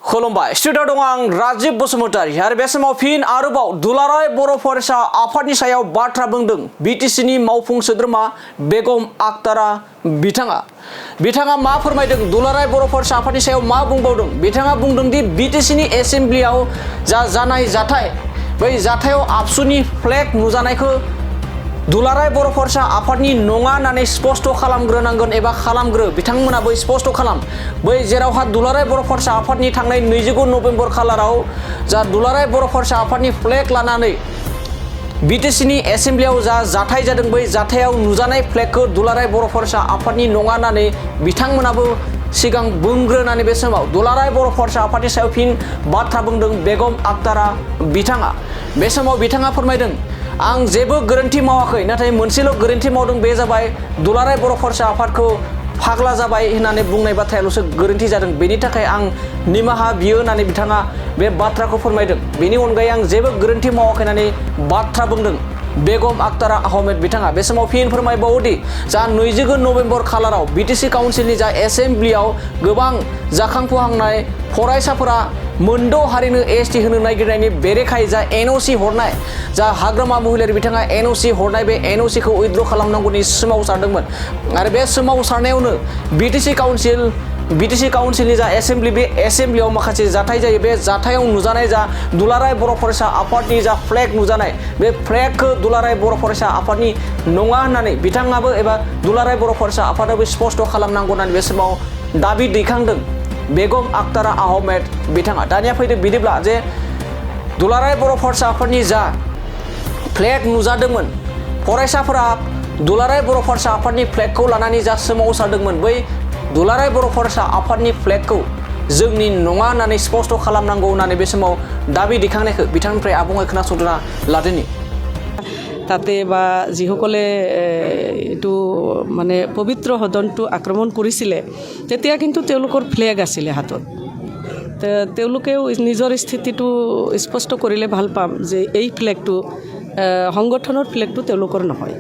खुलुमबाय स्टुडिअ दं आं राजीव बसुमतारी आरो बे समाव फिन आरोबाव दुलाराय बर' फरायसा आफादनि सायाव बाथ्रा बुंदों बिटिसिनि मावफुं सोद्रोमा बेगम आक्तारा बिथाङा मा फोरमायदों दुलाराय बर' फरायसा आफादनि सायाव मा बुंबावदों बिथाङा बुंदों दि बिटिसिनि एसेम्ब्लियाव जानाय जाथाय बै जाथायाव आबसुनि फ्लेग नुजानायखौ दुलाराय बर' फरायसा आफादनि नङा होननानै स्पष्ट खालामग्रोनांगोन एबा खालामग्रो बिथांमोनाबो स्पष्ट खालाम बै जेरावहा दुलाराय बर' फरायसा आफादनि थांनाय 29 नभेम्बर खालाराव जा दुलाराय बर' फरायसा आफादनि फ्लेग लानानै बिटिसिनि एसेम्ब्लियाव जाथाय जादों बै जाथायाव नुजानाय फ्लेगखौ दुलाराय बर' फरायसा आफादनि नङा होननानै बिथांमोनाबो सिगां बुंग्रोनानै बे समाव दुलाराय बर' फरायसा आफादनि सायाव फिन बाथ्रा बुंदों बेगम आक्तारा बिथाङा बे समाव बिथाङा फोरमायदों आं जेबो गोरोन्थि मावाखै नाथाय मोनसेल' गोरोन्थि मावदों बे जाबाय दुलाराय बर' फरायसा आफादखौ फाग्ला जाबाय होननानै बुंनाय बाथ्रायाल'सो गोरोन्थि जादों बेनि थाखाय आं निमाहा बियो होननानै बिथाङा बे बाथ्राखौ फोरमायदों बेनि अनगायै आं जेबो गोरोन्थि मावाखै होननानै बाथ्रा बुंदों बेगम आक्तारा आहमेद बिथाङा बे समाव फिन फोरमायबावोदि जा 29 नभेम्बर खालाराव बिटिसि काउन्सिलनि जा एसेम्ब्लियाव गोबां जाखांफुहांनाय फरायसाफोरा मोनद' हारिनो एसटि होनो नागिरनायनि बेरेखायै जा एनअसि हरनाय जा हाग्रामा महिलारि बिथाङा एनअसि हरनाय बे एनअसिखौ उइथड्र खालामनांगौनि सोमावसारदोंमोन आरो बे सोमावसारनायावनो बिटिसि काउन्सिलनि जा एसेम्ब्लि बे एसेम्ब्लियाव माखासे जाथाय जायो बे जाथायाव नुजानाय जा दुलाराय बर' फरायसा आफादनि जा फ्लेग नुजानाय बे फ्लेगखौ दुलाराय बर' फरायसा आफादनि नङा होननानै बिथाङाबो एबा दुलाराय बर' फरायसा आफादाबो स्पष्ट खालामनांगौ होननानै बे समाव दाबि दैखांदों बेगम आक्तारा आहमेद बिथाङा दानिया फैदो बिदिब्ला जे दुलाराय बर' फरायसा आफादनि जा फ्लेग नुजादोंमोन फरायसाफोरा दुलाराय बर' फरायसा आफादनि फ्लेगखौ लानानै जा सोमावसारदोंमोन बै दुलाराय बर' फरायसा आफादनि फ्लेगखौ जोंनि नङा होननानै स्पष्ट खालामनांगौ होननानै बे समाव दाबि दैखांनायखौ बिथांनिफ्राय आबुङै खोनासंना लादोनि তাতে বা যিসকলে এইটো মানে পবিত্ৰ সদনটো আক্ৰমণ কৰিছিলে তেতিয়া কিন্তু তেওঁলোকৰ ফ্লেগ আছিলে হাতত তেওঁলোকেও নিজৰ স্থিতিটো স্পষ্ট কৰিলে ভাল পাম যে এই ফ্লেগটো সংগঠনৰ ফ্লেগটো তেওঁলোকৰ নহয়।